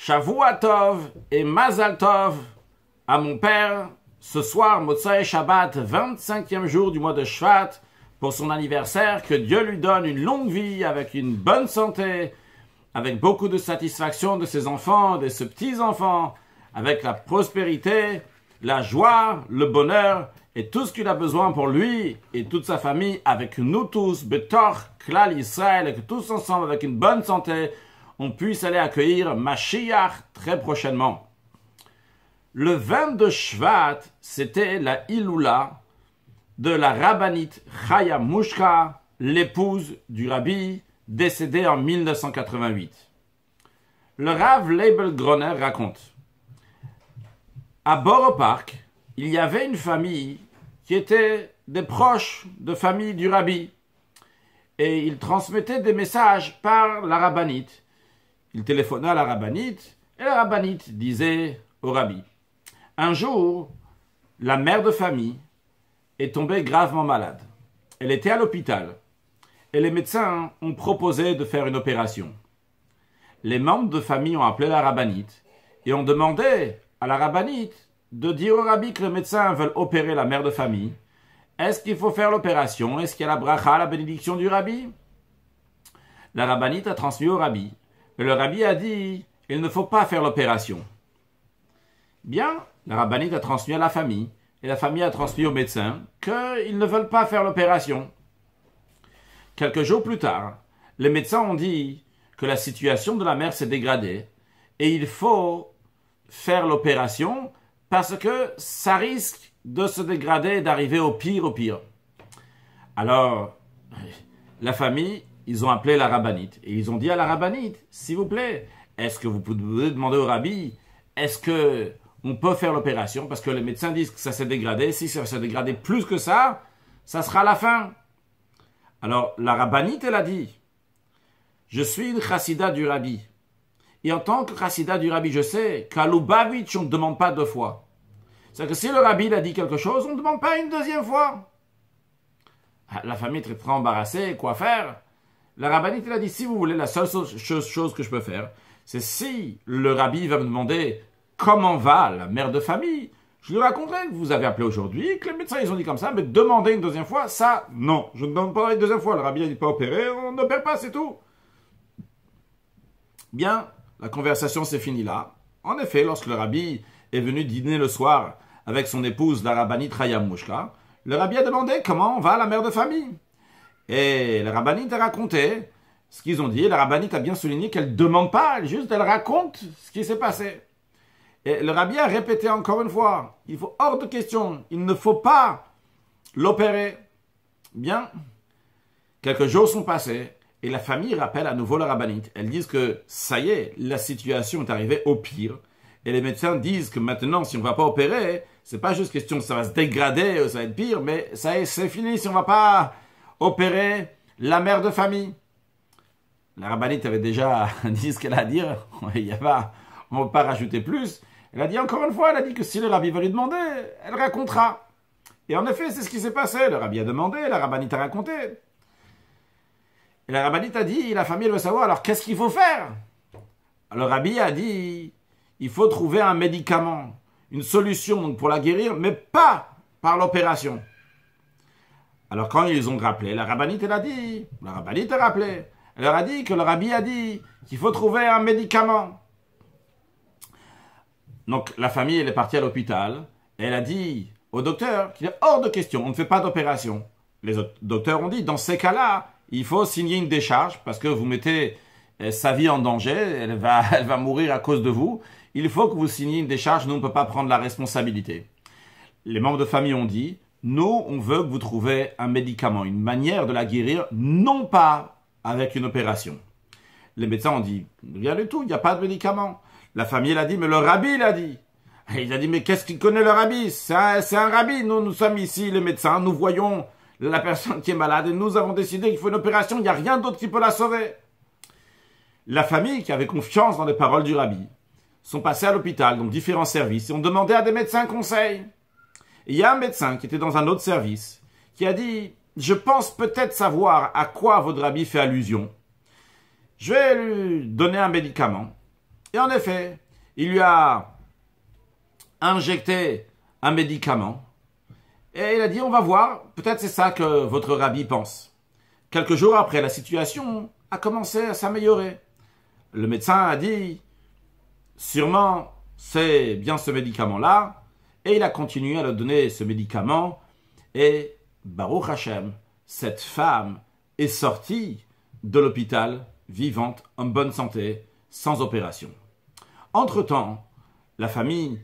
Shavua Tov et Mazal Tov à mon père, ce soir, Motsai Shabbat, 25e jour du mois de Shvat, pour son anniversaire, que Dieu lui donne une longue vie avec une bonne santé, avec beaucoup de satisfaction de ses enfants, de ses petits-enfants, avec la prospérité, la joie, le bonheur et tout ce qu'il a besoin pour lui et toute sa famille, avec nous tous, Betor, Klal Israël, et que tous ensemble, avec une bonne santé, on puisse aller accueillir Mashiach très prochainement. Le 22 Shvat, c'était la Iloula de la rabbinite Chaya Mushka, l'épouse du rabbi, décédée en 1988. Le Rav Leibel Groner raconte: à Borough Park, il y avait une famille qui était des proches de famille du rabbi, et ils transmettaient des messages par la rabbinite. Il téléphonait à la rabbinite, et la rabbinite disait au rabbi: un jour, la mère de famille est tombée gravement malade. Elle était à l'hôpital, et les médecins ont proposé de faire une opération. Les membres de famille ont appelé la rabbinite, et ont demandé à la rabbinite de dire au rabbi que les médecins veulent opérer la mère de famille. Est-ce qu'il faut faire l'opération? Est-ce qu'il y a la bracha, la bénédiction du rabbi? La rabbinite a transmis au rabbi. Et le rabbi a dit, il ne faut pas faire l'opération. Bien, la rabbinite a transmis à la famille, et la famille a transmis aux médecins qu'ils ne veulent pas faire l'opération. Quelques jours plus tard, les médecins ont dit que la situation de la mère s'est dégradée, et il faut faire l'opération parce que ça risque de se dégrader et d'arriver au pire. Alors, la famille, ils ont appelé la rabbinite. Et ils ont dit à la rabbinite, s'il vous plaît, est-ce que vous pouvez demander au rabbi, est-ce que on peut faire l'opération? Parce que les médecins disent que ça s'est dégradé. Si ça s'est dégradé plus que ça sera la fin. Alors, la rabbinite, elle a dit, je suis une chassida du rabbi. Et en tant que chassida du rabbi, je sais qu'à Lubavitch, on ne demande pas deux fois. C'est-à-dire que si le rabbi a dit quelque chose, on ne demande pas une deuxième fois. La famille est très embarrassée, quoi faire? La rabbinite, elle a dit, si vous voulez, la seule chose que je peux faire, c'est si le rabbi va me demander comment va la mère de famille, je lui raconterai que vous avez appelé aujourd'hui, que les médecins ils ont dit comme ça, mais demander une deuxième fois, ça, non, je ne demande pas une deuxième fois. Le rabbi a dit pas opérer, on n'opère pas, c'est tout. Bien, la conversation s'est finie là. En effet, lorsque le rabbi est venu dîner le soir avec son épouse, la rabbinite Chaya Mushka, le rabbi a demandé comment va la mère de famille. Et la rabbinite a raconté ce qu'ils ont dit. Et la rabbinite a bien souligné qu'elle ne demande pas, elle raconte ce qui s'est passé. Et le rabbi a répété encore une fois, il faut hors de question, il ne faut pas l'opérer. Bien, quelques jours sont passés et la famille rappelle à nouveau la rabbinite. Elles disent que ça y est, la situation est arrivée au pire. Et les médecins disent que maintenant, si on ne va pas opérer, c'est pas juste question que ça va se dégrader, ça va être pire, mais ça y est, c'est fini si on ne va pas opérer la mère de famille. La rabbinite avait déjà dit ce qu'elle a à dire, on ne va pas rajouter plus. Elle a dit encore une fois, elle a dit que si le rabbi va lui demander, elle racontera. Et en effet, c'est ce qui s'est passé. Le rabbi a demandé, la rabbinite a raconté. Et la rabbinite a dit, la famille elle veut savoir, alors qu'est-ce qu'il faut faire? Le rabbi a dit, il faut trouver un médicament, une solution donc, pour la guérir, mais pas par l'opération. Alors quand ils ont rappelé, la rabbinite elle a dit, la rabbinite a rappelé, elle leur a dit que le rabbi a dit qu'il faut trouver un médicament. Donc la famille elle est partie à l'hôpital et elle a dit au docteur qu'il est hors de question, on ne fait pas d'opération. Les autres docteurs ont dit, dans ces cas-là, il faut signer une décharge parce que vous mettez sa vie en danger, elle va mourir à cause de vous. Il faut que vous signiez une décharge, nous on ne peut pas prendre la responsabilité. Les membres de famille ont dit, nous on veut que vous trouviez un médicament, une manière de la guérir, non pas avec une opération. Les médecins ont dit, rien du tout, il n'y a pas de médicament. La famille elle a dit, mais le rabbi il a dit. Et il a dit, mais qu'est-ce qu'il connaît le rabbi? C'est un rabbi, nous sommes ici les médecins, nous voyons la personne qui est malade et nous avons décidé qu'il faut une opération, il n'y a rien d'autre qui peut la sauver. La famille qui avait confiance dans les paroles du rabbi sont passés à l'hôpital, donc différents services, et ont demandé à des médecins conseil. Et il y a un médecin qui était dans un autre service qui a dit, je pense peut-être savoir à quoi votre rabbi fait allusion. Je vais lui donner un médicament Et en effet, il lui a injecté un médicament. Et il a dit, on va voir, peut-être c'est ça que votre rabbi pense. Quelques jours après, la situation a commencé à s'améliorer. Le médecin a dit, sûrement, c'est bien ce médicament-là. Et il a continué à lui donner ce médicament. Et Baruch Hashem, cette femme est sortie de l'hôpital, vivante, en bonne santé, sans opération. Entre-temps, la famille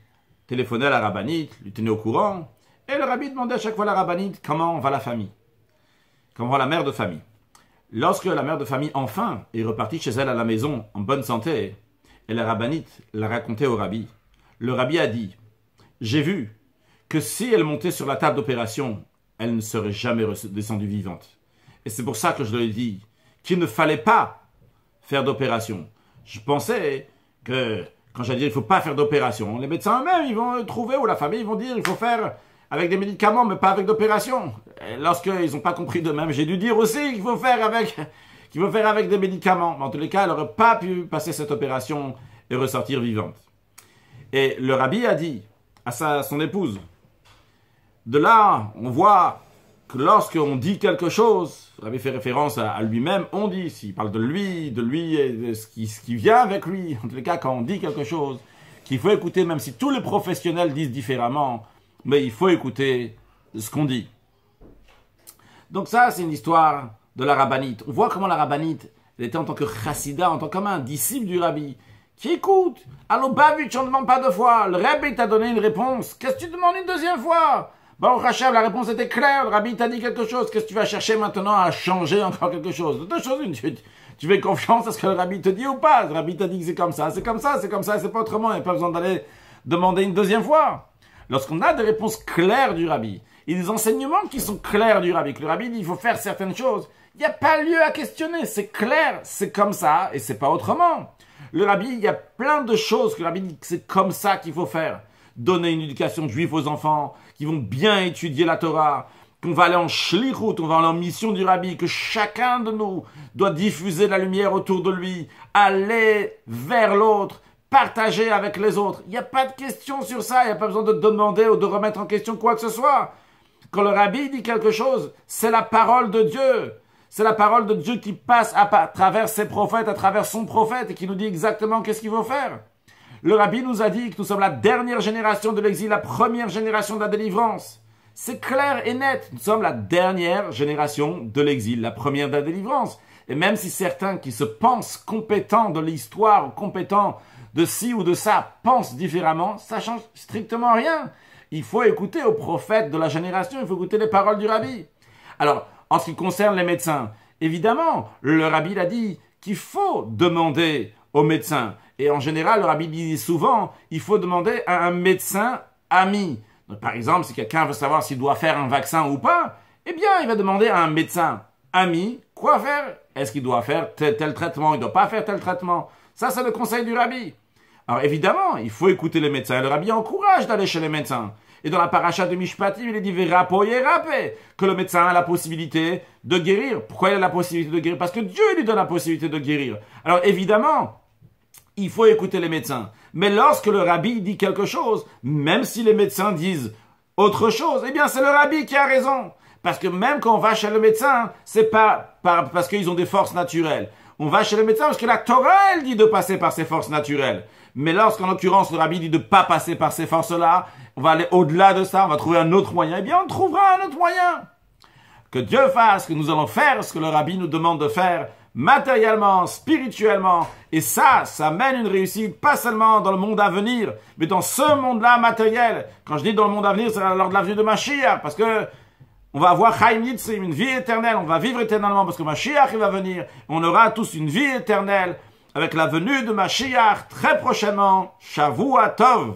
téléphonait à la rabbinite, lui tenait au courant, et le rabbi demandait à chaque fois à la rabbinite comment va la famille, comment va la mère de famille. Lorsque la mère de famille, enfin, est repartie chez elle à la maison, en bonne santé, et la rabbinite l'a raconté au rabbi, le rabbi a dit, j'ai vu que si elle montait sur la table d'opération, elle ne serait jamais descendue vivante. Et c'est pour ça que je lui ai dit qu'il ne fallait pas faire d'opération. Je pensais que, quand j'ai dit il ne faut pas faire d'opération, les médecins eux-mêmes, ils vont trouver, ou la famille, ils vont dire il faut faire avec des médicaments, mais pas avec d'opération. Lorsqu'ils n'ont pas compris d'eux-mêmes, j'ai dû dire aussi qu'il faut faire avec des médicaments. Mais en tous les cas, elle n'aurait pas pu passer cette opération et ressortir vivante. Et le rabbi a dit à son épouse, de là, on voit que lorsqu'on dit quelque chose, le rabbi fait référence à lui-même, on dit, s'il parle de lui et de ce qui vient avec lui, en tous les cas, quand on dit quelque chose, qu'il faut écouter, même si tous les professionnels disent différemment, mais il faut écouter ce qu'on dit. Donc ça, c'est une histoire de la rabbinite. On voit comment la rabbinite, elle était en tant que chassida, en tant qu'un disciple du rabbi, qui écoute. Allô, Babich, on ne demande pas deux fois. Le rabbi t'a donné une réponse. Qu'est-ce que tu demandes une deuxième fois? Baruch Hashem, la réponse était claire. Le rabbi t'a dit quelque chose. Qu'est-ce que tu vas chercher maintenant à changer encore quelque chose? Deux choses, tu fais confiance à ce que le rabbi te dit ou pas? Le rabbi t'a dit que c'est comme ça, c'est comme ça, c'est comme ça, c'est pas autrement. Il n'y a pas besoin d'aller demander une deuxième fois. Lorsqu'on a des réponses claires du rabbi, et des enseignements qui sont clairs du rabbi, que le rabbi dit il faut faire certaines choses, il n'y a pas lieu à questionner, c'est clair, c'est comme ça, et c'est pas autrement. Le rabbi, il y a plein de choses que le rabbi dit que c'est comme ça qu'il faut faire. Donner une éducation juive aux enfants, qui vont bien étudier la Torah, qu'on va aller en shlichut, on va aller en mission du rabbi, que chacun de nous doit diffuser la lumière autour de lui, aller vers l'autre, partager avec les autres. Il n'y a pas de question sur ça, il n'y a pas besoin de demander ou de remettre en question quoi que ce soit. Quand le rabbi dit quelque chose, c'est la parole de Dieu. C'est la parole de Dieu qui passe à travers ses prophètes, à travers son prophète, et qui nous dit exactement qu'est-ce qu'il faut faire. Le rabbi nous a dit que nous sommes la dernière génération de l'exil, la première génération de la délivrance. C'est clair et net. Nous sommes la dernière génération de l'exil, la première de la délivrance. Et même si certains qui se pensent compétents de l'histoire, compétents de ci ou de ça, pensent différemment, ça change strictement rien. Il faut écouter aux prophètes de la génération, il faut écouter les paroles du rabbi. Alors, en ce qui concerne les médecins, évidemment, le rabbi l'a dit qu'il faut demander aux médecins. Et en général, le rabbi dit souvent, il faut demander à un médecin ami. Donc, par exemple, si quelqu'un veut savoir s'il doit faire un vaccin ou pas, eh bien, il va demander à un médecin ami quoi faire. Est-ce qu'il doit faire tel traitement, il ne doit pas faire tel traitement. Ça, c'est le conseil du rabbi. Alors évidemment, il faut écouter les médecins. Et le rabbi encourage d'aller chez les médecins. Et dans la paracha de Mishpatim, il est dit que le médecin a la possibilité de guérir. Pourquoi il a la possibilité de guérir? Parce que Dieu lui donne la possibilité de guérir. Alors évidemment, il faut écouter les médecins. Mais lorsque le rabbi dit quelque chose, même si les médecins disent autre chose, eh bien c'est le rabbi qui a raison. Parce que même quand on va chez le médecin, c'est pas parce qu'ils ont des forces naturelles. On va chez le médecin parce que la Torah, elle dit de passer par ces forces naturelles. Mais lorsqu'en l'occurrence, le rabbi dit de ne pas passer par ces forces-là, on va aller au-delà de ça, on va trouver un autre moyen. Eh bien, on trouvera un autre moyen. Que Dieu fasse, que nous allons faire ce que le rabbi nous demande de faire, matériellement, spirituellement. Et ça mène une réussite, pas seulement dans le monde à venir, mais dans ce monde-là matériel. Quand je dis dans le monde à venir, c'est lors de la venue de Mashiach, parce que on va avoir Chaim Yitzim, une vie éternelle, on va vivre éternellement, parce que Mashiach, il va venir. On aura tous une vie éternelle, avec la venue de Mashiach très prochainement. Shavua Tov.